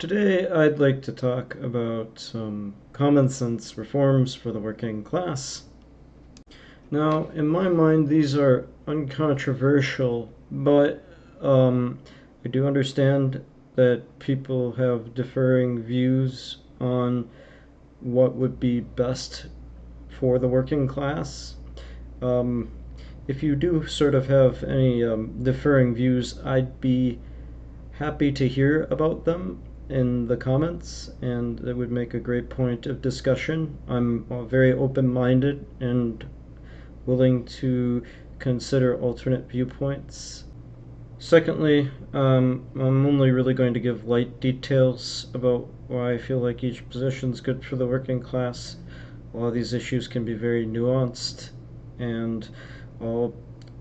Today I'd like to talk about some common sense reforms for the working class. Now, in my mind, these are uncontroversial, but I do understand that people have differing views on what would be best for the working class. Um, if you do sort of have any differing views, I'd be happy to hear about them in the comments, and it would make a great point of discussion. I'm very open minded and willing to consider alternate viewpoints. Secondly, I'm only really going to give light details about why I feel like each position is good for the working class. A lot of these issues can be very nuanced, and I'll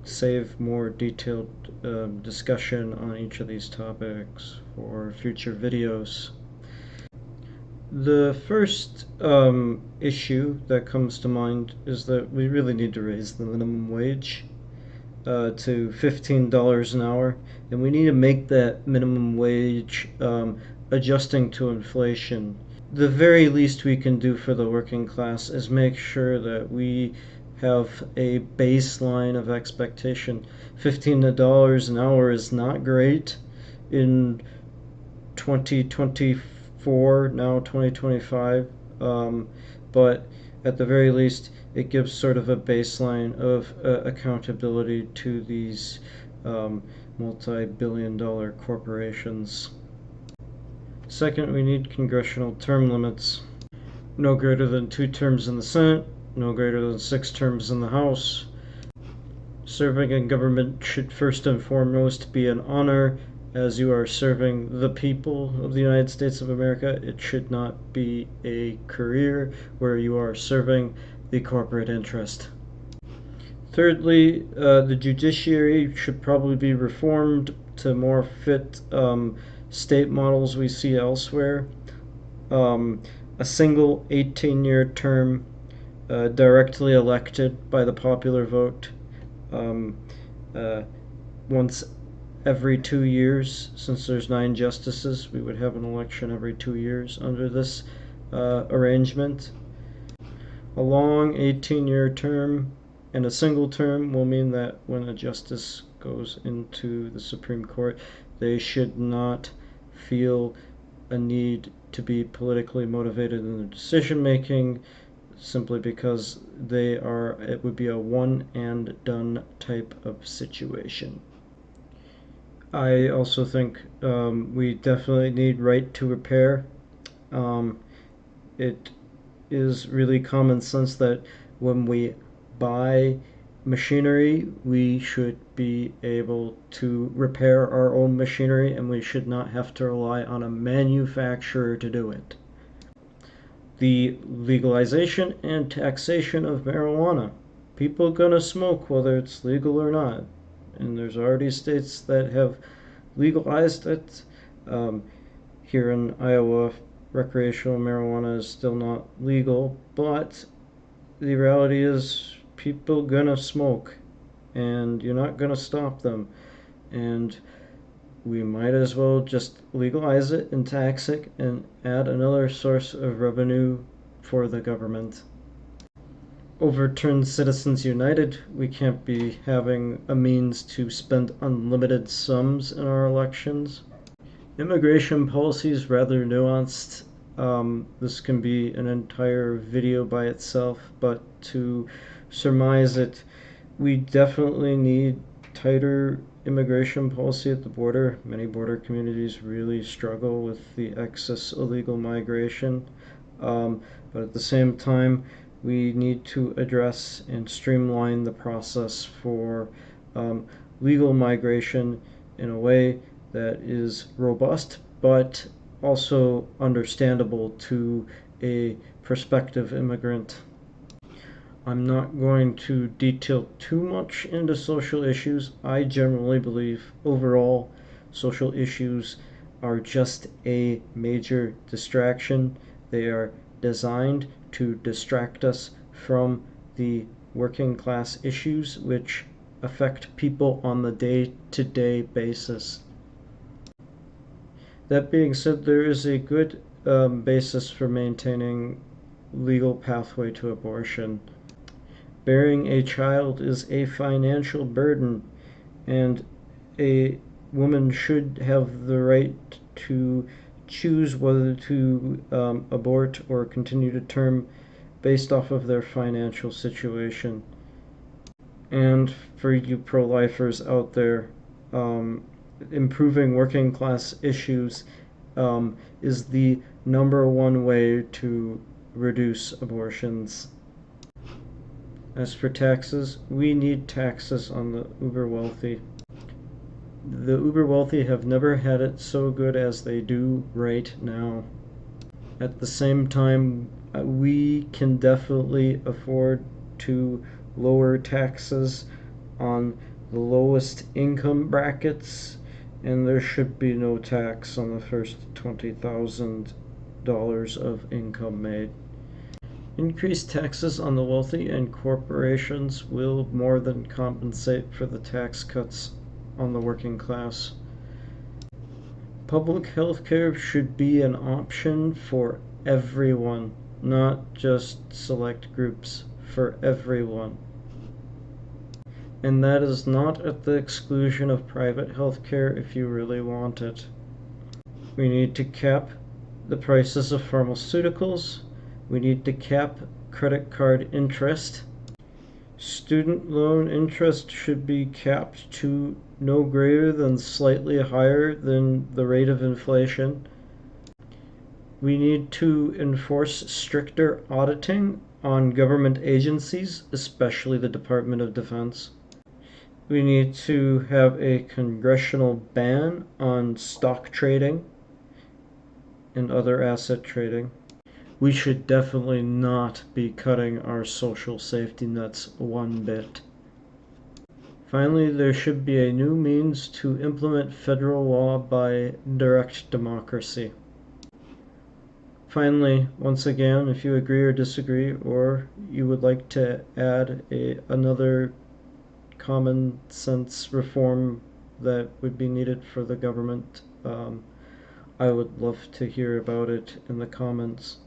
save more detailed discussion on each of these topics for future videos. The first issue that comes to mind is that we really need to raise the minimum wage to $15 an hour, and we need to make that minimum wage adjusting to inflation. The very least we can do for the working class is make sure that we have a baseline of expectation. $15 an hour is not great in 2024, now 2025, but at the very least it gives sort of a baseline of accountability to these multi-billion-dollar corporations. Second, we need congressional term limits. No greater than 2 terms in the Senate, no greater than 6 terms in the House. Serving in government should first and foremost be an honor, as you are serving the people of the United States of America. It should not be a career where you are serving the corporate interest. Thirdly, the judiciary should probably be reformed to more fit state models we see elsewhere. A single 18-year term directly elected by the popular vote once every 2 years. Since there's 9 justices, we would have an election every 2 years under this arrangement. A long 18-year term and a single term will mean that when a justice goes into the Supreme Court, they should not feel a need to be politically motivated in their decision making, simply because it would be a one and done type of situation. I also think we definitely need right to repair. It is really common sense that when we buy machinery, we should be able to repair our own machinery, and we should not have to rely on a manufacturer to do it. The legalization and taxation of marijuana. People gonna smoke whether it's legal or not, and there's already states that have legalized it. Here in Iowa, recreational marijuana is still not legal, but the reality is people gonna smoke, and you're not gonna stop them, and we might as well just legalize it and tax it and add another source of revenue for the government. Overturn Citizens United. We can't be having a means to spend unlimited sums in our elections. Immigration policy is rather nuanced. This can be an entire video by itself, but to surmise it, we definitely need tighter immigration policy at the border. Many border communities really struggle with the excess illegal migration, but at the same time, we need to address and streamline the process for legal migration in a way that is robust but also understandable to a prospective immigrant. I'm not going to detail too much into social issues. I generally believe overall social issues are just a major distraction. They are designed to distract us from the working class issues which affect people on the day-to-day basis. That being said, there is a good basis for maintaining legal pathway to abortion. Bearing a child is a financial burden, and a woman should have the right to choose whether to abort or continue to term based off of their financial situation. And for you pro-lifers out there, improving working class issues is the number one way to reduce abortions. As for taxes, we need taxes on the uber wealthy. The uber wealthy have never had it so good as they do right now. At the same time, we can definitely afford to lower taxes on the lowest income brackets, and there should be no tax on the first $20,000 of income made. Increased taxes on the wealthy and corporations will more than compensate for the tax cuts on the working class. Public health care should be an option for everyone, not just select groups, for everyone. And that is not at the exclusion of private health care if you really want it. We need to cap the prices of pharmaceuticals. We need to cap credit card interest. Student loan interest should be capped to no greater than slightly higher than the rate of inflation. We need to enforce stricter auditing on government agencies, especially the Department of Defense. We need to have a congressional ban on stock trading and other asset trading. We should definitely not be cutting our social safety nets one bit. Finally, there should be a new means to implement federal law by direct democracy. Finally, once again, if you agree or disagree, or you would like to add another common sense reform that would be needed for the government, I would love to hear about it in the comments.